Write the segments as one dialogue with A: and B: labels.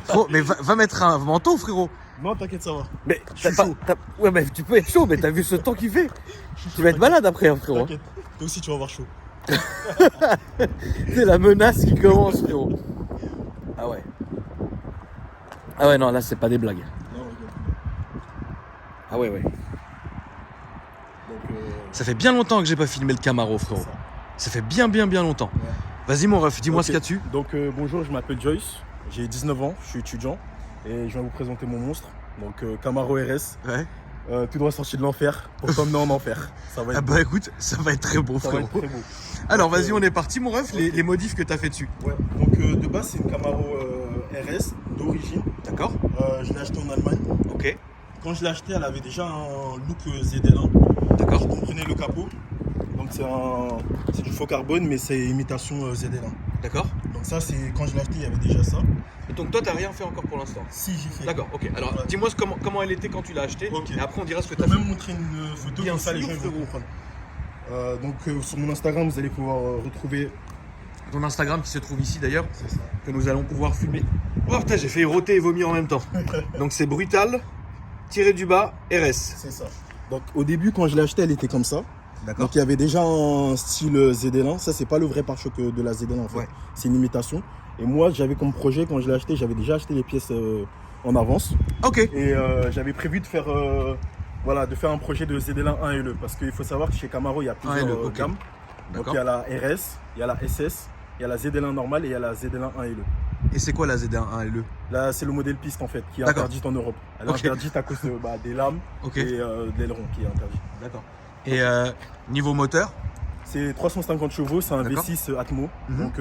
A: Frérot, mais va mettre un manteau, frérot.
B: Non, t'inquiète, ça va.
A: Mais
B: Je suis chaud.
A: Ouais, mais tu peux être chaud, mais t'as vu ce temps qu'il fait? Tu vas être malade après, hein, frérot.
B: T'inquiète. Toi aussi, tu vas avoir chaud.
A: C'est la menace qui commence, frérot. Ah ouais. Ah ouais, non, là, c'est pas des blagues.
B: Non, regarde.
A: Ah ouais, ouais.
B: Donc,
A: Ça fait bien longtemps que j'ai pas filmé le Camaro, frérot.
B: ça.
A: Ça fait bien longtemps.
B: Ouais.
A: Vas-y, mon ref, dis-moi
B: Ok.
A: ce qu'il y a dessus.
B: Donc, bonjour, je m'appelle Joyce. J'ai 19 ans, je suis étudiant. Et je vais vous présenter mon monstre. Donc, Camaro RS.
A: Ouais.
B: Tout droit sorti de l'enfer pour t'emmener en enfer. Ça va être
A: Ah bah écoute, ça va être très beau,
B: ça va
A: frérot.
B: être très beau.
A: Alors,
B: Donc,
A: vas-y, on est parti, mon ref,
B: ok.
A: les modifs que t'as fait dessus.
B: Ouais. Donc, de base, c'est une Camaro RS d'origine.
A: D'accord.
B: Je l'ai acheté en Allemagne.
A: Ok.
B: Quand je l'ai acheté, elle avait déjà un look ZL1.
A: D'accord.
B: Vous comprenez le capot. Donc c'est du faux carbone, mais c'est imitation ZL1.
A: D'accord.
B: Donc ça, c'est quand je l'ai acheté, il y avait déjà ça.
A: Donc toi, t'as rien fait encore pour l'instant.
B: Si, j'ai fait.
A: D'accord, ok. Alors,
B: Ouais.
A: dis-moi comment elle était quand tu l'as acheté.
B: Ok.
A: Et après, on dira ce que
B: Je
A: t'as
B: peux
A: fait.
B: même montrer une photo,
A: Bien
B: comme ça les
A: sûr,
B: gens ils vont
A: frérot.
B: comprendre. Donc sur mon Instagram, vous allez pouvoir retrouver.
A: Ton Instagram qui se trouve ici d'ailleurs,
B: C'est ça.
A: que nous allons pouvoir filmer. Oh putain, j'ai fait rôter et vomir en même temps. Donc c'est brutal, tiré du bas, RS.
B: C'est ça. Donc au début, quand je l'ai acheté, elle était comme ça.
A: D'accord.
B: Donc il y avait déjà un style ZL1. Ça, c'est pas le vrai pare-choc de la ZL1 en fait.
A: Ouais.
B: C'est une imitation. Et moi, j'avais comme projet, quand je l'ai acheté, j'avais déjà acheté les pièces en avance.
A: Ok.
B: Et j'avais prévu de faire, de faire un projet de ZL1 1 et le. Parce qu'il faut savoir que chez Camaro, il y a plusieurs
A: 1LE, ok.
B: gammes. Donc il y a la RS, il y a la SS, il y a la ZL1 normale et il y a la ZL1 1 et le.
A: Et c'est quoi la ZD1 LE?
B: Là, c'est le modèle piste en fait, qui est
A: D'accord.
B: interdite en Europe. Elle est
A: Ok.
B: interdite à cause des lames
A: Ok.
B: et de l'aileron qui est interdit.
A: D'accord. Et niveau moteur?
B: C'est 350 chevaux, c'est un
A: D'accord.
B: V6 Atmo.
A: Mhm.
B: Donc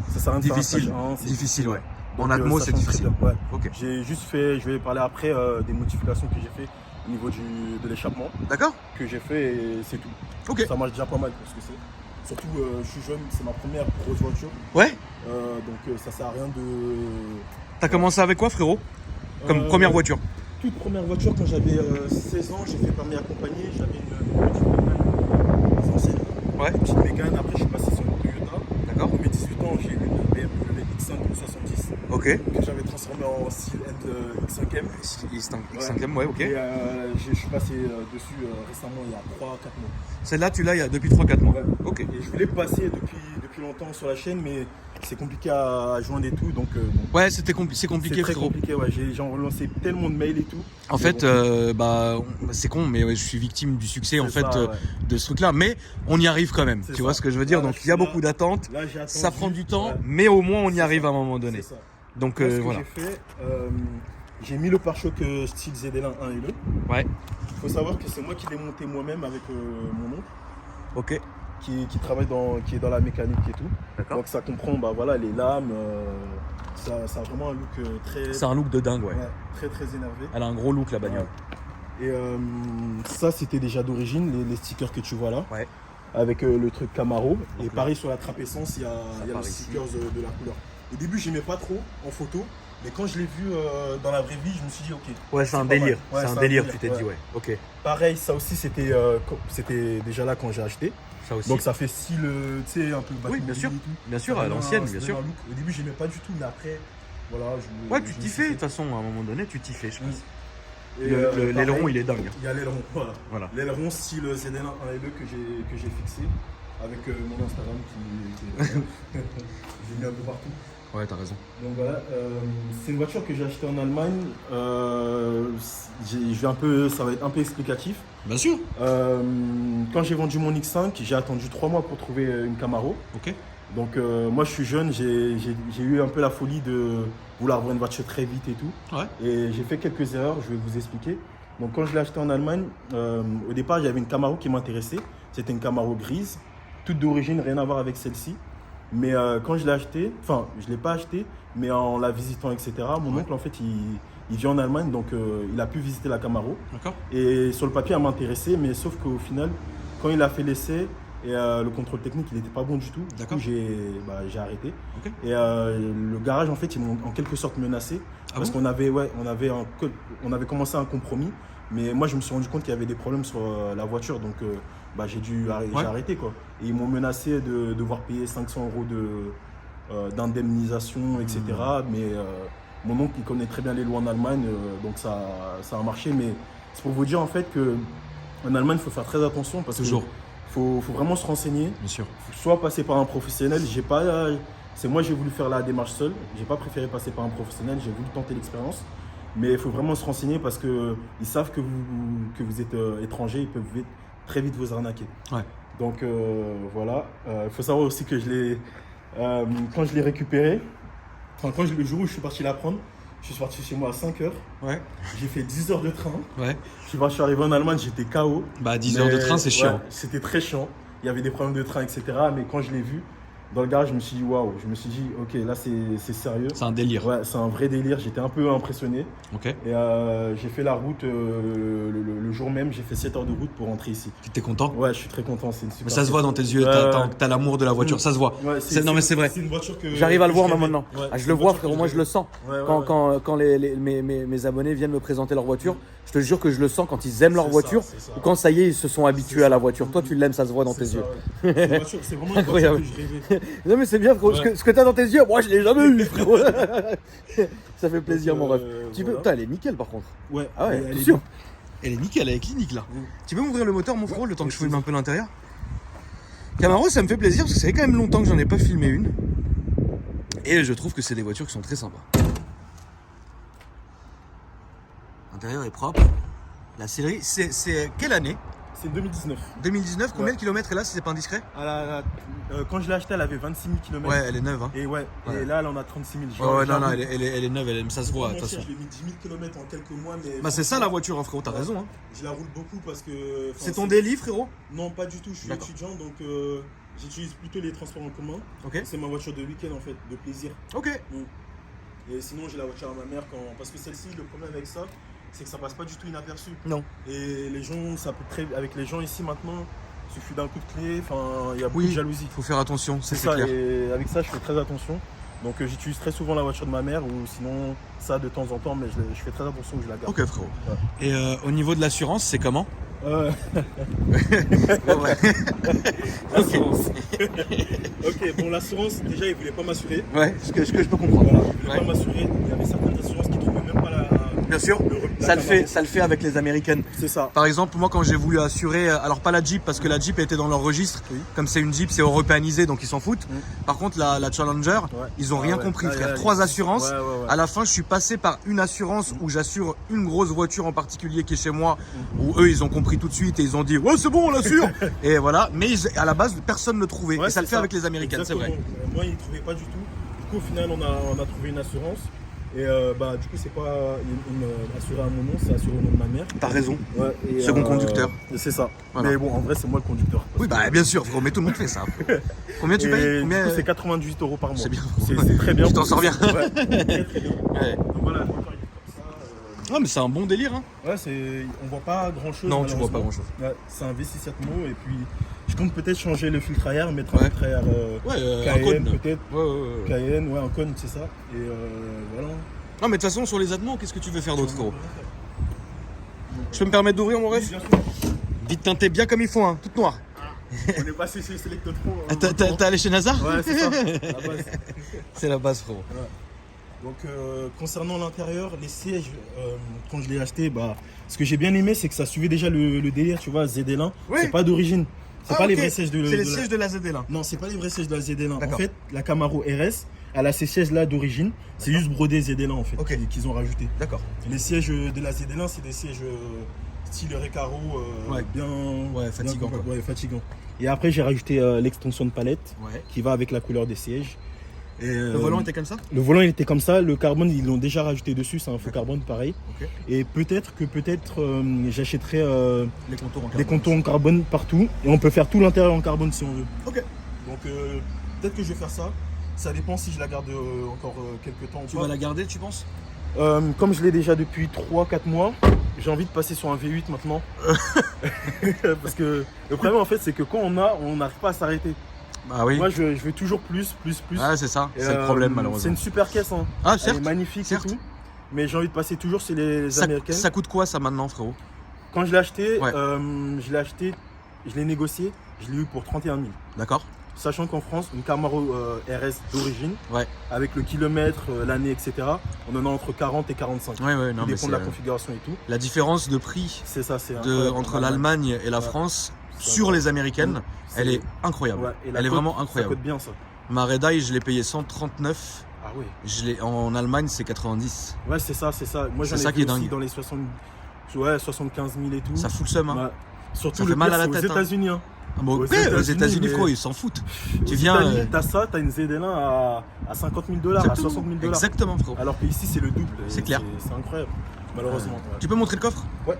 B: ça sert à rien de faire un
A: Difficile.
B: stage 1, c'est
A: Difficile, ouais.
B: Donc,
A: En Atmo,
B: ça
A: c'est
B: change très
A: difficile.
B: bien, ouais.
A: Ok.
B: J'ai juste fait, je vais parler après des modifications que j'ai fait au niveau de l'échappement
A: D'accord.
B: que j'ai fait et c'est tout.
A: Ok.
B: Ça marche déjà pas mal pour ce que c'est. Surtout, je suis jeune, c'est ma première grosse voiture.
A: Ouais.
B: Donc ça sert à rien de.
A: T'as commencé avec quoi, frérot? Comme première voiture?
B: Toute première voiture, quand j'avais 16 ans, j'ai fait permis accompagné. J'avais une petite Mégane ancienne,
A: Ouais.
B: une petite Mégane. Après, je suis passé sur une Toyota.
A: D'accord.
B: Pour mes 18 ans, j'ai eu une BMW X5 70
A: Ok.
B: que j'avais transformée en style X5M.
A: X5ème, ouais, ok.
B: Et je suis passé dessus récemment, il y a 3-4 mois.
A: Celle-là, tu l'as il y a depuis 3-4 mois.
B: Ouais.
A: Ok.
B: Et je voulais passer depuis longtemps sur la chaîne, mais c'est compliqué à joindre et tout. Donc, bon.
A: Ouais, c'est compliqué,
B: C'est très
A: frérot.
B: compliqué, ouais. J'ai relancé tellement de mails et tout.
A: En
B: Mais
A: fait,
B: bon,
A: c'est con, mais ouais, je suis victime du succès en
B: c'est
A: fait
B: ça, ouais.
A: de ce truc-là. Mais on y arrive quand même.
B: C'est
A: Tu vois
B: ça.
A: ce que je veux dire?
B: Là,
A: Donc
B: je
A: il y a
B: suis là.
A: beaucoup d'attentes.
B: Là, j'ai attendu.
A: Ça prend du temps,
B: Ouais.
A: mais au moins on y
B: C'est
A: arrive
B: ça.
A: à un moment donné.
B: C'est ça.
A: Donc
B: Moi, ce que
A: voilà.
B: j'ai fait, j'ai mis le pare-choc style ZL1 1 et le.
A: Ouais.
B: Il faut savoir que c'est moi qui l'ai monté moi-même avec mon oncle
A: Ok.
B: qui travaille qui est dans la mécanique et tout.
A: D'accord.
B: Donc ça comprend les lames. Ça a vraiment un look très,
A: C'est un look de dingue, ouais.
B: très très énervé.
A: Elle a un gros look la bagnole.
B: Et ça, c'était déjà d'origine, les stickers que tu vois là.
A: Ouais.
B: Avec le truc Camaro. Et
A: là.
B: pareil sur la trappe essence, il y a le
A: part ici.
B: sticker de la couleur. Au début, j'aimais pas trop en photo, mais quand je l'ai vu dans la vraie vie, je me suis dit ok.
A: Ouais, c'est un
B: pas mal.
A: délire.
B: Ouais,
A: C'est un délire, tu t'es dit, ouais. Ok.
B: Pareil, ça aussi, c'était déjà là quand j'ai acheté.
A: Ça aussi.
B: Donc ça fait style, tu sais, un peu
A: Oui, bien sûr.
B: Batmobile et tout.
A: Bien sûr,
B: Ça
A: à
B: donne
A: l'ancienne,
B: ça
A: bien
B: donne
A: sûr.
B: un look. Au début, j'aimais pas du tout, mais après, voilà.
A: Ouais, tu t'y fais, de toute façon, à un moment donné, tu t'y fais, je pense.
B: Et,
A: L'aileron,
B: pareil,
A: il est dingue.
B: Il y a l'aileron, voilà.
A: Voilà.
B: L'aileron style ZL1 1 et 2 que j'ai fixé avec mon Instagram qui j'ai mis un peu partout.
A: Ouais, t'as raison.
B: Donc voilà, c'est une voiture que j'ai achetée en Allemagne. Ça va être un peu explicatif.
A: Bien sûr.
B: Quand j'ai vendu mon X5, j'ai attendu 3 mois pour trouver une Camaro.
A: Ok.
B: Donc moi je suis jeune, j'ai eu un peu la folie de vouloir avoir une voiture très vite et tout.
A: Ouais.
B: Et j'ai fait quelques erreurs, je vais vous expliquer. Donc quand je l'ai acheté en Allemagne, au départ il y avait une Camaro qui m'intéressait. C'était une Camaro grise, toute d'origine, rien à voir avec celle-ci. Mais quand je l'ai acheté, enfin je ne l'ai pas acheté, mais en la visitant, etc. Mon oncle en fait il vit en Allemagne, donc il a pu visiter la Camaro.
A: D'accord.
B: Et sur le papier elle m'intéressait, mais sauf qu'au final, quand il a fait l'essai, et le contrôle technique, il n'était pas bon du tout. Du
A: D'accord.
B: coup, j'ai arrêté.
A: Ok.
B: Et le garage, en fait, ils m'ont en quelque sorte menacé.
A: Ah
B: parce
A: bon
B: qu'on avait commencé un compromis. Mais moi, je me suis rendu compte qu'il y avait des problèmes sur la voiture. Donc, j'ai arrêté, quoi. Et ils m'ont menacé de devoir payer 500 € d'indemnisation, etc. Mais mon oncle il connaît très bien les lois en Allemagne, donc ça a marché. Mais c'est pour vous dire en fait qu'en Allemagne, il faut faire très attention parce
A: Toujours.
B: qu'il faut vraiment se renseigner.
A: Bien sûr.
B: Soit passer par un professionnel. J'ai voulu faire la démarche seul. J'ai pas préféré passer par un professionnel. J'ai voulu tenter l'expérience. Mais il faut vraiment se renseigner parce qu'ils savent que vous êtes étranger. Ils peuvent très vite vous arnaquer.
A: Ouais.
B: Donc voilà. Il faut savoir aussi que quand je l'ai récupéré, le jour où je suis parti la prendre, je suis parti chez moi à 5 heures.
A: Ouais.
B: J'ai fait 10 heures de train.
A: Ouais.
B: Je suis arrivé en Allemagne, j'étais KO.
A: Bah 10 heures de train, c'est chiant.
B: Ouais, c'était très chiant. Il y avait des problèmes de train, etc. Mais quand je l'ai vu dans le garage, je me suis dit waouh. Je me suis dit ok, là c'est sérieux.
A: C'est un délire.
B: Ouais, c'est un vrai délire. J'étais un peu impressionné.
A: Ok.
B: Et j'ai fait la route le jour même. J'ai fait 7 heures de route pour rentrer ici.
A: Tu t'es content?
B: Ouais, je suis très content. C'est une super.
A: Mais ça se voit dans tes yeux, t'as l'amour de la voiture, ça se voit.
B: Ouais,
A: Non mais c'est vrai.
B: C'est une voiture que
C: J'arrive à le voir
B: que je
C: maintenant.
B: rêvais. Ouais,
C: Ah,
B: c'est
C: je le
B: une
C: vois,
B: voiture
C: frérot,
B: que
C: moi
B: je
C: je le sens.
B: Ouais, ouais,
C: Quand mes abonnés viennent me présenter leur voiture, je te jure que je le sens quand ils aiment leur
B: C'est
C: voiture
B: ça, c'est ça.
C: ou quand ça y est, ils se sont habitués
B: C'est
C: à la
B: ça.
C: voiture. Toi, tu l'aimes, ça se voit dans
B: C'est
C: tes
B: ça,
C: yeux.
B: ouais. C'est une voiture- c'est vraiment une voiture
C: Incroyable.
B: que je rêvais.
C: Non, mais c'est bien, frérot.
B: Ouais.
C: Ce que t'as dans tes yeux, moi je l'ai jamais eu, frérot. Ça fait plaisir, mon ref.
B: Voilà.
C: Putain, elle est nickel par contre.
B: Ouais,
C: Ah ouais,
B: elle est
C: attention.
A: Elle est nickel, elle est clinique là.
B: Mm.
A: Tu peux m'ouvrir le moteur, mon frérot, le temps que je
B: Ouais,
A: filme un peu l'intérieur? Camaro, ça me fait plaisir parce que ça fait quand même longtemps que j'en ai pas filmé une. Et je trouve que c'est des voitures qui sont très sympas. L'intérieur est propre. La série, c'est quelle année?
B: C'est 2019.
A: 2019, combien
B: Ouais.
A: de kilomètres est là si c'est pas indiscret?
B: Quand je l'ai achetée, elle avait 26 000 km.
A: Ouais, elle est neuve. Hein.
B: Et ouais,
A: Ouais.
B: et là, elle en a 36 000.
A: Ouais, non, elle est neuve, ça se voit de toute façon.
B: Je l'ai mis 10 000 km en quelques mois. Mais
A: Bah, c'est ça la voiture, hein, frérot, t'as raison. Hein.
B: Je la roule beaucoup parce que.
A: C'est ton délit, frérot?
B: Non, pas du tout. Je suis
A: D'accord.
B: étudiant, donc j'utilise plutôt les transports en commun.
A: Ok.
B: C'est ma voiture de week-end en fait, de plaisir.
A: Ok.
B: Et sinon, j'ai la voiture à ma mère parce que celle-ci, le problème avec ça, c'est que ça passe pas du tout inaperçu.
A: Non.
B: Et les gens, ça peut très. Avec les gens ici maintenant, il suffit d'un coup de clé. Enfin, il y a beaucoup
A: Oui,
B: de jalousie.
A: faut faire attention, c'est
B: ça.
A: clair.
B: Et avec ça, je fais très attention. Donc, j'utilise très souvent la voiture de ma mère ou sinon ça de temps en temps, mais je fais très attention que je la garde.
A: Ok, frérot.
B: Ouais.
A: Et au niveau de l'assurance, c'est comment?
B: Ouais.
A: Ouais.
B: Ok, bon, l'assurance, déjà, ils voulaient pas m'assurer.
A: Ouais, ce que je peux comprendre.
B: Voilà, ils voulaient
A: Ouais.
B: pas m'assurer. Il y avait certaines assurances qui trouvaient même pas la.
A: Bien sûr,
B: la
A: ça le
B: Camaro.
A: fait avec les américaines.
B: C'est ça.
A: Par exemple, moi quand j'ai voulu assurer, alors pas la Jeep parce que la Jeep était dans leur registre,
B: Oui.
A: comme c'est une Jeep, c'est européanisé donc ils s'en foutent. Par contre la Challenger,
B: Ouais.
A: ils ont
B: Ah
A: rien
B: ouais.
A: compris
B: Ah,
A: frère.
B: ouais,
A: 3 assurances.
B: Ouais, ouais, ouais.
A: À la fin, je suis passé par une assurance où j'assure une grosse voiture en particulier qui est chez moi, où eux ils ont compris tout de suite et ils ont dit ouais c'est bon on l'assure. Et voilà, mais à la base personne ne le trouvait.
B: Ouais,
A: et ça le
B: c'est
A: fait avec les américaines, c'est vrai.
B: Exactement. Moi, ils ne trouvaient pas du tout. Du coup, au final, on a trouvé une assurance. Et du coup, c'est pas assuré à mon nom, c'est assuré au nom de ma mère.
A: T'as raison.
B: Ouais, et,
A: Second conducteur.
B: C'est ça.
A: Voilà.
B: Mais bon, en vrai, c'est moi le conducteur.
A: Oui bah bien sûr frérot, mais tout le monde fait ça. Combien tu payes?
B: Du
A: Combien
B: coup, c'est 98 € par mois.
A: C'est bien.
B: C'est très bien.
A: Tu t'en sors bien.
B: Ouais, très, très bien.
A: Ouais.
B: Donc voilà, le moteur, il est comme ça.
A: Ah mais c'est un bon délire hein.
B: Ouais, on voit pas grand chose.
A: Non, tu vois pas grand-chose.
B: Ouais, c'est un V6 Atmo et puis je compte peut-être changer le filtre à air, mettre un
A: Ouais.
B: filtre à air
A: Ouais, un
B: Cayenne
A: cône.
B: peut-être.
A: Ouais.
B: Cayenne, ouais, un cône, c'est ça. Et voilà.
A: Non mais de toute façon sur les Atmos, qu'est-ce que tu veux faire d'autre frérot? Je peux me permettre d'ouvrir mon
B: Oui,
A: ref?
B: bien sûr.
A: Vite teinté bien comme il faut hein, toute noire.
B: On est passé chez Selectotron.
A: Ah, T'es allé chez NASA?
B: Ouais, c'est ça. À la base.
A: C'est la base frérot.
B: Donc, concernant l'intérieur, les sièges, quand je l'ai acheté, ce que j'ai bien aimé, c'est que ça suivait déjà le délire, tu vois, ZL1.
A: Oui.
B: C'est pas d'origine. C'est pas les
A: ok.
B: vrais sièges de
A: C'est les
B: la-
A: sièges de la ZL1.
B: Non, c'est pas les vrais sièges de la ZL1. En
A: D'accord.
B: fait, la Camaro RS, elle a ces sièges-là d'origine. C'est juste brodé ZL1 en fait,
A: Ok.
B: qu'ils ont rajouté.
A: D'accord.
B: Les sièges de la ZL1, c'est des sièges style Recaro,
A: Ouais.
B: bien,
A: fatigant,
B: bien,
A: quoi.
B: ouais, fatigant. Et après, j'ai rajouté l'extension de palette
A: Ouais.
B: qui va avec la couleur des sièges. Et,
A: Le volant était comme ça?
B: le volant, il était comme ça. Le carbone, ils l'ont déjà rajouté dessus. C'est un faux carbone pareil.
A: Ok.
B: Et peut-être j'achèterai
A: Les contours en
B: des contours en carbone partout. Et on peut faire tout l'intérieur en carbone si on veut.
A: Ok.
B: Donc peut-être que je vais faire ça. Ça dépend si je la garde encore quelques temps ou
A: Tu
B: pas.
A: vas la garder tu penses?
B: Comme je l'ai déjà depuis 3-4 mois, j'ai envie de passer sur un V8 maintenant. Parce que le problème en fait c'est que quand on n'arrive pas à s'arrêter.
A: Bah oui.
B: Moi je veux toujours plus.
A: Ah c'est ça,
B: Et,
A: c'est le problème
B: C'est
A: malheureusement.
B: une super caisse, hein.
A: Ah
B: Elle
A: certes.
B: est magnifique
A: certes.
B: et tout. Mais j'ai envie de passer toujours chez les
A: Ça,
B: Américaines.
A: ça coûte quoi ça maintenant frérot?
B: Quand je l'ai acheté,
A: Ouais.
B: je l'ai négocié, je l'ai eu pour 31 000.
A: D'accord.
B: Sachant qu'en France, une Camaro RS d'origine,
A: Ouais.
B: avec le kilomètre, l'année, etc., on en a entre 40 et 45.
A: Ouais, non,
B: Tout
A: mais
B: dépend de la configuration et tout.
A: la différence de prix
B: C'est ça, c'est incroyable.
A: entre l'Allemagne et la
B: Ouais.
A: France
B: Ça
A: sur
B: va.
A: les américaines, elle est incroyable.
B: Ouais, et la
A: Elle est
B: cote,
A: vraiment
B: Ça
A: incroyable.
B: coûte bien ça.
A: Ma Red Eye, je l'ai payé 139.
B: Ah oui.
A: En Allemagne, c'est 90.
B: Ouais, c'est ça. Moi,
A: C'est
B: j'en ai
A: ça
B: vu
A: qui est
B: aussi
A: dingue.
B: dans les 75 000 et tout.
A: Ça fout le seum. Hein.
B: Ouais. Surtout
A: Ça
B: le
A: fait mal
B: pire,
A: à la
B: c'est
A: tête,
B: aux États-Unis. Hein.
A: Ah, bon,
B: Aux
A: après, aux
B: États-Unis,
A: États-Unis,
B: mais-
A: frérot, ils s'en foutent. Tu
B: Aux
A: viens.
B: États-Unis, t'as ça, t'as une ZL1 à 50 000 $, à
A: Exactement.
B: 60 000 $.
A: Exactement, frérot.
B: Alors qu'ici, c'est le double. et
A: C'est clair.
B: C'est incroyable, malheureusement. Ouais.
A: Tu peux montrer le coffre?
B: Ouais.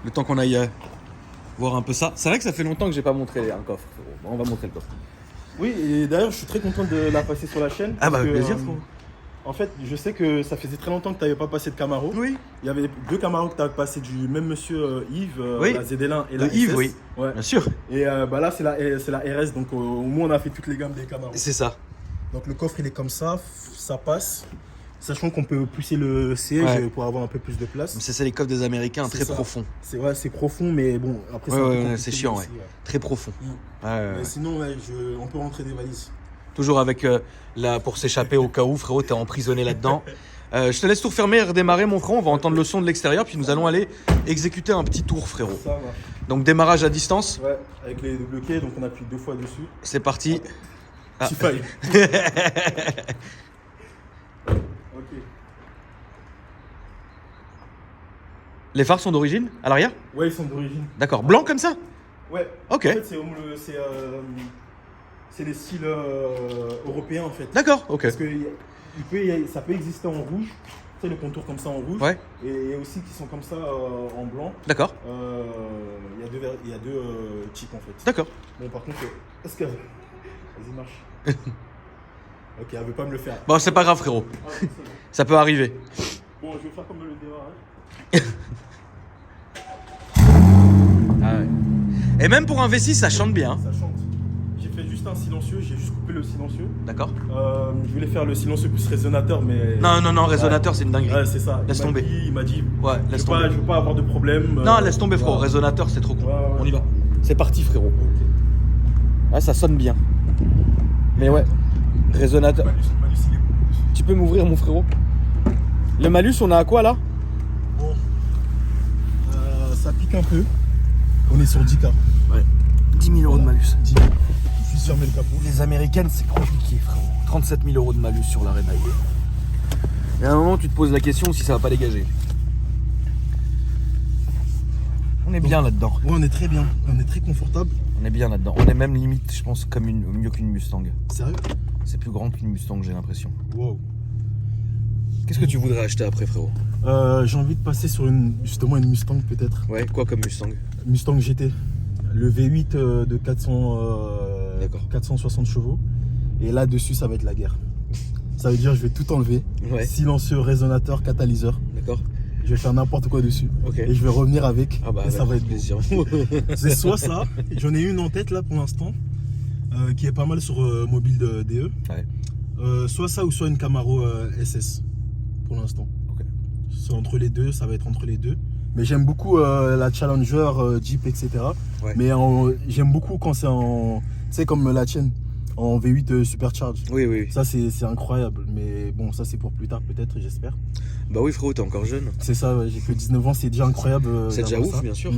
A: Le temps qu'on aille voir un peu ça. C'est vrai que ça fait longtemps que j'ai pas montré un coffre, frérot. Bon, on va montrer le coffre.
B: Oui, et d'ailleurs, je suis très content de la passer sur la chaîne.
A: Ah bah,
B: parce
A: avec
B: que,
A: plaisir, frérot.
B: En fait, je sais que ça faisait très longtemps que tu n'avais pas passé de Camaro.
A: Oui.
B: Il y avait 2 Camaros que tu avais passé du même monsieur Yves,
A: Oui.
B: la ZL1 et
A: De
B: la
A: Yves,
B: SS.
A: oui.
B: Ouais.
A: Bien sûr.
B: Et bah là, c'est la RS, donc au moins on a fait toutes les gammes des Camaros.
A: C'est ça.
B: Donc le coffre, il est comme ça passe. Sachant qu'on peut pousser le siège
A: Ouais.
B: pour avoir un peu plus de place.
A: C'est les coffres des Américains,
B: C'est
A: très
B: ça.
A: profond.
B: C'est vrai, c'est profond, mais bon, après
A: Ouais,
B: c'est un peu
A: ouais,
B: compliqué
A: c'est chiant,
B: aussi,
A: Très profond.
B: Mm.
A: Ouais,
B: Mais
A: ouais.
B: sinon, ouais, on peut rentrer des valises.
A: Toujours avec pour s'échapper au cas où, frérot, t'es emprisonné là-dedans. Je te laisse tout refermer et redémarrer, mon frérot. On va entendre le son de l'extérieur, puis nous allons aller exécuter un petit tour, frérot.
B: Ça marche.
A: Donc démarrage à distance.
B: Ouais, avec les bloqués, donc on appuie 2 fois dessus.
A: C'est parti. Ah.
B: Petit faille. Ok.
A: Les phares sont d'origine à l'arrière?
B: Ouais, ils sont d'origine.
A: D'accord. Blanc comme ça?
B: Ouais.
A: Ok.
B: En fait, c'est les styles européens en fait.
A: D'accord, ok.
B: Parce que ça peut exister en rouge, tu sais, le contour comme ça en rouge.
A: Ouais.
B: Et aussi qui sont comme ça en blanc.
A: D'accord.
B: Il y a deux types en fait.
A: D'accord.
B: Bon, par contre, est-ce que. Vas-y, marche. Ok, elle veut pas me le faire.
A: Bon, c'est pas grave, frérot.
B: Ah, c'est bon.
A: Ça peut arriver.
B: Bon, je vais faire comme le démarrage.
A: Ah ouais. Et même pour un V6, ça chante bien.
B: Ça chante. J'ai fait juste un silencieux, j'ai juste coupé le silencieux.
A: D'accord.
B: Je voulais faire le silencieux plus résonateur, mais.
A: Non, résonateur, c'est une dinguerie.
B: Ouais, c'est ça.
A: Laisse tomber.
B: Il m'a dit.
A: Ouais, laisse
B: je
A: tomber.
B: veux pas avoir de problème.
A: Non, laisse tomber, frérot.
B: voilà.
A: Résonateur, c'est trop cool.
B: Ouais, ouais.
A: On y va. C'est parti, frérot.
B: Ok.
A: Ah, ça sonne bien. Mais ouais, résonateur.
B: Malus, il est beau.
A: Tu peux m'ouvrir, mon frérot? Le malus, on a à quoi là?
B: Bon. Ça pique un peu. On est sur 10K.
A: Ouais. 10 000 euros de malus.
B: 10 000. Je suis fermé le capot.
A: Les américaines, c'est compliqué, frérot. 37 000 euros de malus sur la Red Eye. Et à un moment, tu te poses la question si ça va pas dégager. On est bien là-dedans.
B: Ouais, on est très bien. On est très confortable.
A: On est bien là-dedans. On est même limite, je pense, comme mieux qu'une Mustang.
B: Sérieux?
A: C'est plus grand qu'une Mustang, j'ai l'impression.
B: Wow.
A: Qu'est-ce que tu voudrais acheter après, frérot?
B: J'ai envie de passer sur justement une Mustang peut-être.
A: Ouais, quoi comme Mustang?
B: Mustang GT. Le V8 de 460 chevaux. Et là-dessus, ça va être la guerre. Ça veut dire je vais tout enlever.
A: Ouais.
B: Silencieux, résonateur, catalyseur.
A: D'accord.
B: Je vais faire n'importe quoi dessus.
A: Ok.
B: Et je vais revenir avec.
A: Ah bah,
B: et ça va être beau.
A: plaisir.
B: C'est soit ça, j'en ai une en tête là pour l'instant, qui est pas mal sur mobile DE.
A: Ouais.
B: Soit ça ou soit une Camaro SS pour l'instant.
A: Ok.
B: C'est entre les deux, ça va être entre les deux. Mais j'aime beaucoup la Challenger, Jeep, etc.
A: Ouais.
B: Mais j'aime beaucoup quand c'est en. Tu sais, comme la tienne, en V8 Supercharge.
A: Oui, oui, oui.
B: Ça, c'est incroyable. Mais bon, ça, c'est pour plus tard, peut-être, j'espère.
A: Bah oui, frérot, t'es encore jeune.
B: C'est ça, ouais, j'ai que 19 ans, c'est déjà incroyable.
A: C'est déjà
B: d'avoir
A: ouf,
B: ça.
A: bien sûr.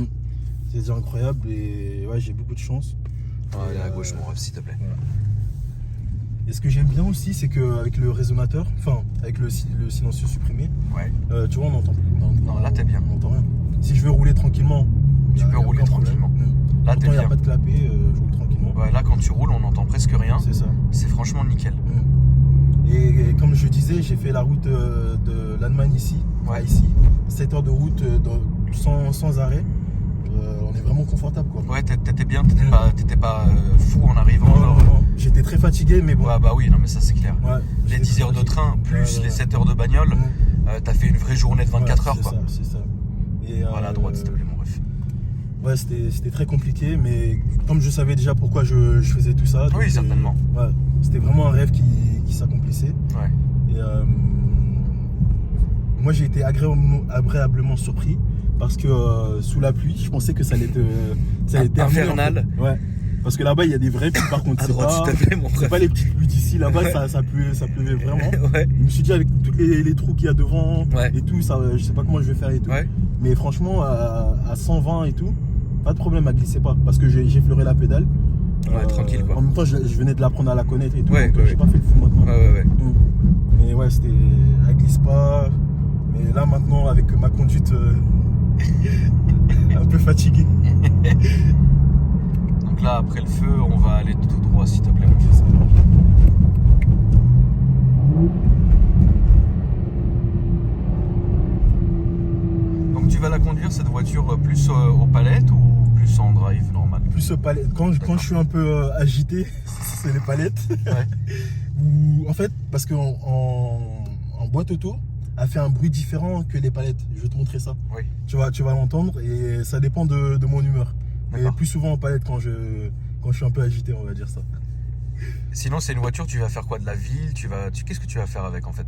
B: C'est déjà incroyable et ouais, j'ai beaucoup de chance.
A: Allez, à gauche, mon ref, s'il te plaît.
B: Et ce que j'aime bien aussi, c'est qu'avec le résonateur, enfin, avec le silencieux supprimé,
A: Ouais.
B: tu vois, on n'entend plus.
A: Non, là, t'es bien.
B: On n'entend rien. Si je veux rouler tranquillement,
A: Tu peux rouler tranquillement. Là, t'es
B: Pourtant, il n'y
A: bien.
B: a pas de clapet, je roule tranquillement.
A: Ouais, là, quand tu roules, on n'entend presque rien.
B: C'est ça.
A: C'est franchement nickel.
B: Et comme je disais, j'ai fait la route de l'Allemagne ici,
A: Ouais.
B: à ici. 7 heures de route sans arrêt. On est vraiment confortable, quoi.
A: Ouais, t'étais bien, t'étais pas fou en arrivant.
B: Non,
A: genre.
B: non, non. J'étais très fatigué, mais bon.
A: Ouais, bah oui, non, mais ça, c'est clair.
B: Ouais,
A: Les
B: j'étais
A: 10 heures de
B: fatigué.
A: train, plus
B: Ouais,
A: les
B: ouais.
A: 7 heures de bagnole, t'as fait une vraie journée de 24 heures,
B: c'est
A: quoi.
B: ça, c'est ça. Et,
A: Voilà, à droite, s'il te plaît, mon ref.
B: Ouais, c'était très compliqué, mais comme je savais déjà pourquoi je faisais tout ça.
A: Oui,
B: donc,
A: certainement.
B: Ouais, c'était vraiment un rêve qui s'accomplissait.
A: Ouais.
B: Et moi, j'ai été agréablement surpris parce que sous la pluie, je pensais que ça allait être terminé,
A: Infernal.
B: en fait. Ouais. Parce que là-bas, il y a des vraies pluies par contre.
C: À droite, s'il te plaît, mon
B: C'est
C: frère.
B: pas les petites pluies d'ici. Là-bas, ça pleuvait vraiment.
C: Ouais.
B: Je me suis dit, avec tous les trous qu'il y a devant
C: Ouais.
B: et tout, ça, je sais pas comment je vais faire et tout.
C: Ouais.
B: Mais franchement, à 120 et tout, pas de problème, elle glissait pas. Parce que j'ai effleuré la pédale.
C: Ouais, tranquille, quoi.
B: En même temps, je venais de l'apprendre à la connaître et tout.
C: Ouais,
B: donc,
C: ouais,
B: j'ai pas fait le fou maintenant.
C: Ouais.
B: Mais ouais, elle glisse pas. Mais là, maintenant, avec ma conduite un peu fatiguée.
C: Donc là, après le feu, on va aller tout droit, s'il te plaît.
B: C'est ça.
C: Donc tu vas la conduire, cette voiture, plus aux palettes ou plus en drive normal?
B: Plus aux palettes. Quand je suis un peu agité, c'est les palettes.
C: Ouais.
B: Ou en fait, parce qu'en en boîte auto, elle fait un bruit différent que les palettes. Je vais te montrer ça.
C: Oui.
B: Tu vas l'entendre et ça dépend de mon humeur. Mais
C: D'accord.
B: plus souvent en palette quand je suis un peu agité, on va dire ça.
C: Sinon, c'est une voiture, tu vas faire quoi? De la ville? Qu'est-ce que tu vas faire avec en fait?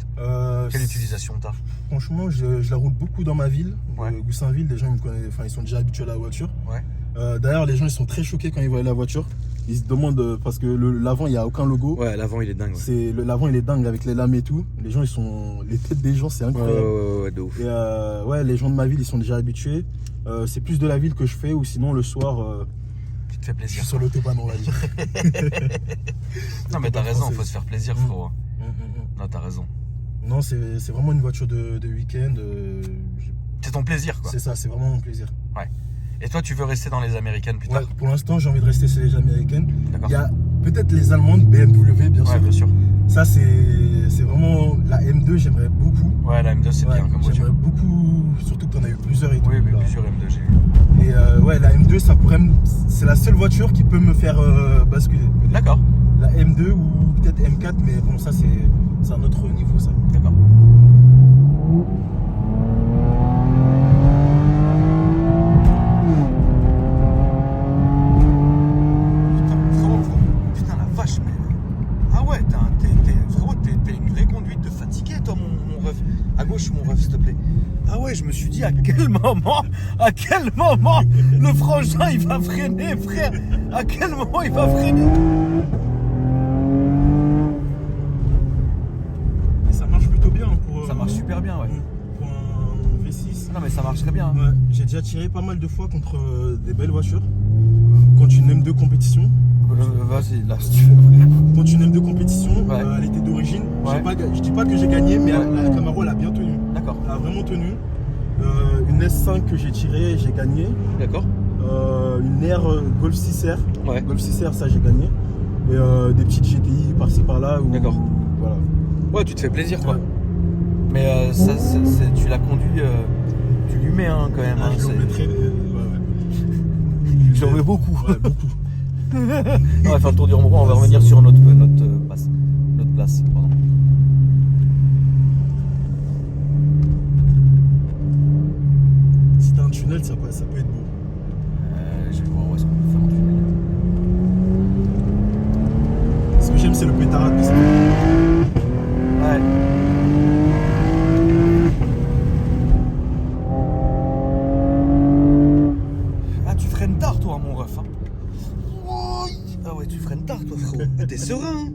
C: Quelle utilisation t'as?
B: Franchement, je la roule beaucoup dans ma ville,
C: Ouais.
B: Goussainville. Les gens ils me connaissent, enfin, ils sont déjà habitués à la voiture.
C: Ouais.
B: D'ailleurs, les gens ils sont très choqués quand ils voient la voiture. Ils se demandent parce que l'avant il n'y a aucun logo.
C: Ouais, l'avant il est dingue. Ouais.
B: L'avant il est dingue avec les lames et tout. Les gens les têtes des gens c'est incroyable.
C: Ouais, de ouf.
B: Et ouais, les gens de ma ville ils sont déjà habitués. C'est plus de la ville que je fais ou sinon le soir
C: Tu te fais
B: je
C: plaisir.
B: suis sur l'autobahn on va dire.
C: Non, mais t'as raison,
B: Française.
C: faut se faire plaisir, frérot.
B: Mm.
C: Non, t'as raison.
B: Non, c'est vraiment une voiture de week-end.
C: C'est ton plaisir, quoi.
B: C'est ça, c'est vraiment mon plaisir.
C: Et toi, tu veux rester dans les américaines plus
B: Ouais,
C: tard?
B: pour l'instant, j'ai envie de rester sur les américaines.
C: D'accord.
B: Il y a peut-être les allemandes, BMW, bien
C: Ouais,
B: sûr.
C: bien sûr.
B: Ça, c'est vraiment la M2, j'aimerais beaucoup.
C: Ouais, la M2, c'est
B: Ouais,
C: bien comme voiture.
B: j'aimerais beaucoup, surtout que tu en as eu plusieurs et tout.
C: Oui, mais
B: là.
C: plusieurs M2, j'ai eu.
B: Et ouais, la M2, c'est la seule voiture qui peut me faire basculer. peut-être.
C: D'accord.
B: La M2 ou peut-être M4, mais bon, ça, c'est un autre niveau, ça.
C: D'accord. Putain, la vache, mais. Ah ouais, frérot, t'es une vraie conduite de fatigué, toi, mon ref. À gauche, mon ref, s'il te plaît. Ah ouais, je me suis dit, à quel moment le frangin il va freiner, frère? À quel moment il va freiner?
B: Et ça marche plutôt bien pour.
C: Ça marche super bien, ouais.
B: Pour un V6.
C: Non, mais ça marche très bien.
B: Ouais, j'ai déjà tiré pas mal de fois contre des belles voitures. Contre une M2 compétition.
C: Vas-y, là, si tu veux.
B: Contre une M2 compétition,
C: Ouais.
B: elle était d'origine.
C: Ouais.
B: Je dis pas que j'ai gagné, mais
C: Ouais.
B: la Camaro elle a bien tenu.
C: D'accord.
B: Elle a vraiment tenu. Une S5 que j'ai tirée, j'ai gagné.
C: D'accord.
B: Une R Golf 6R.
C: Ouais.
B: Golf 6R, ça j'ai gagné. Et des petites GTI par-ci par-là.
C: D'accord.
B: Voilà.
C: Ouais, tu te fais plaisir, quoi.
B: Ouais.
C: Mais tu l'as conduit, tu lui mets quand même.
B: Ah,
C: hein,
B: je
C: c'est-
B: le mettrais.
C: J'en mets beaucoup.
B: Ouais, beaucoup.
C: On va faire le tour du rond, on va revenir sur notre place. Pardon.
B: Si t'as un tunnel, ça peut être beau.
C: Je vais voir où est-ce qu'on peut faire un tunnel.
B: Ce que j'aime, c'est le pétard.
C: Ouais. Ah, tu freines tard, toi, mon ref. Hein. Ah ouais, tu freines tard, toi, frérot. T'es serein.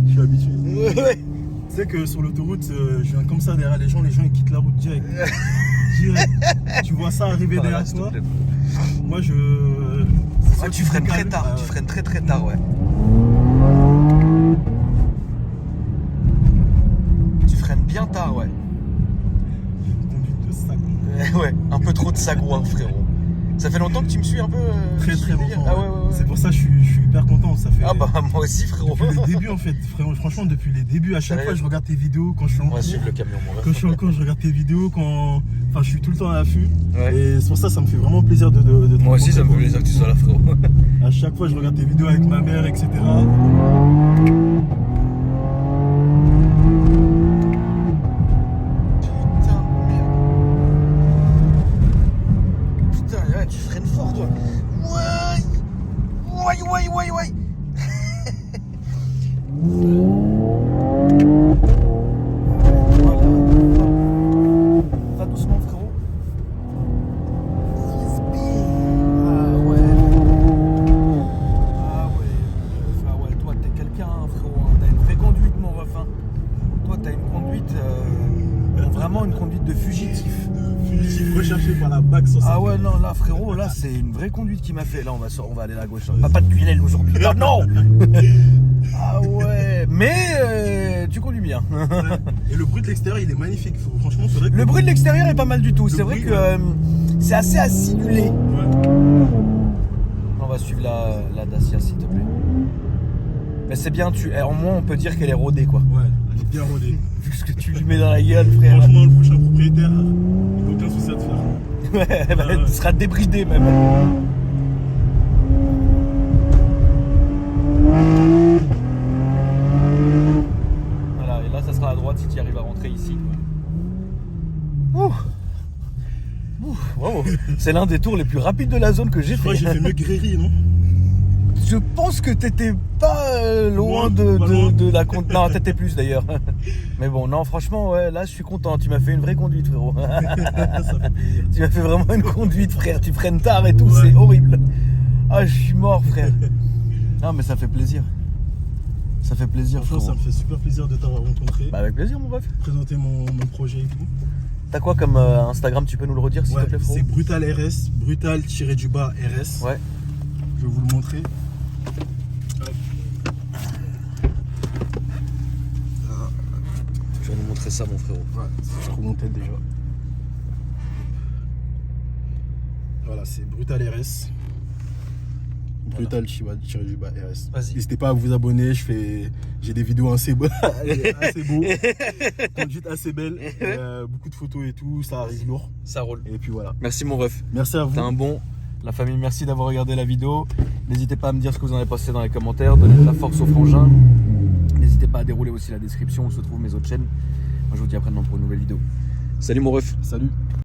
B: Je suis habitué.
C: Ouais.
B: Tu sais que sur l'autoroute, je viens comme ça derrière les gens ils quittent la route direct. Direct. Tu vois ça arriver
C: Voilà,
B: derrière
C: s'il te
B: toi.
C: plaît.
B: Moi je.
C: Ah, tu freines très tard.
B: Ah,
C: Tu freines très très tard, ouais. Tu freines bien tard, ouais.
B: Conduite de sac.
C: Ouais, un peu trop de sagouin, frérot. Ça fait longtemps que tu me suis un peu.
B: Très très longtemps.
C: Ah ouais.
B: C'est pour ça que je suis hyper content. Ça fait.
C: Ah bah moi aussi, frérot.
B: Depuis les débuts en fait. Franchement, depuis les débuts, à chaque
C: Sérieux
B: fois je regarde tes vidéos quand je suis en
C: On va
B: cours.
C: suivre le camion, mon
B: Quand je suis en cours, je regarde tes vidéos. Enfin, je suis tout le temps à l'affût.
C: Ouais.
B: Et c'est pour ça que ça me fait vraiment plaisir de te
C: Moi aussi, ça me fait
B: rencontrer,
C: plaisir que tu sois là, frérot.
B: quoi. À chaque fois, je regarde tes vidéos avec ma mère, etc.
C: Putain, merde. Putain, ouais, tu freines fort, toi. Ouais. Va doucement, frérot. Ah ouais. vraiment une conduite de fugitif.
B: Fugitif recherché par la BAC 150.
C: Ah ouais, non, là, frérot, là, c'est une vraie conduite qui m'a fait. Là, on va aller à la gauche. Pas de tunnel aujourd'hui. Ah, non. Ah ouais. Mais tu conduis bien.
B: Et le bruit de l'extérieur, il est magnifique. Franchement, faudrait que...
C: Le bruit de l'extérieur est pas mal du tout. C'est vrai
B: bruit,
C: que c'est assez acidulé.
B: Ouais.
C: On va suivre la Dacia, s'il te plaît. Mais c'est bien, au moins on peut dire qu'elle est rodée, quoi.
B: Ouais, elle est bien rodée.
C: Vu ce que tu lui mets dans la gueule, frère.
B: Franchement, le prochain propriétaire, il n'a aucun souci à te faire.
C: Ouais, bah, elle sera débridée même. Voilà, et là ça sera à droite si tu arrives à rentrer ici. Ouh. Ouh, wow. C'est l'un des tours les plus rapides de la zone que j'ai
B: Je crois que
C: fait.
B: j'ai fait mieux que Gréry, non?
C: Je pense que t'étais pas loin
B: Pas loin.
C: de la compte. Non, t'étais plus d'ailleurs. Mais bon, non, franchement, ouais, là je suis content. Tu m'as fait une vraie conduite, frérot.
B: Ça fait plaisir.
C: Tu m'as fait vraiment une conduite, frère. Tu freines tard et tout,
B: Ouais.
C: c'est horrible. Ah, je suis mort, frère. Non, mais ça fait plaisir. Ça fait plaisir,
B: Franchement, ça
C: frérot.
B: me fait super plaisir de t'avoir rencontré.
C: Bah, avec plaisir, mon ref.
B: Présenter mon projet et tout.
C: T'as quoi comme Instagram? Tu peux nous le redire, s'il
B: Ouais,
C: te plaît, frérot?
B: c'est Brutal RS, brutal-RS.
C: Ouais.
B: Je vais vous le montrer.
C: Tu vas nous montrer ça, mon frérot.
B: Ouais, je trouve mon tête déjà. Voilà, c'est Brutal RS. Brutal-RS.
C: Vas-y.
B: N'hésitez pas à vous abonner, j'ai des vidéos assez beaux, conduite assez belle, beaucoup de photos et tout, ça arrive lourd.
C: Ça roule.
B: Et puis voilà.
C: Merci, mon ref.
B: Merci à vous.
C: T'es un bon. La famille, merci d'avoir regardé la vidéo. N'hésitez pas à me dire ce que vous en avez pensé dans les commentaires. Donnez de la force aux frangins. N'hésitez pas à dérouler aussi la description où se trouvent mes autres chaînes. Moi, je vous dis à après-demain pour une nouvelle vidéo. Salut, mon ref.
B: Salut.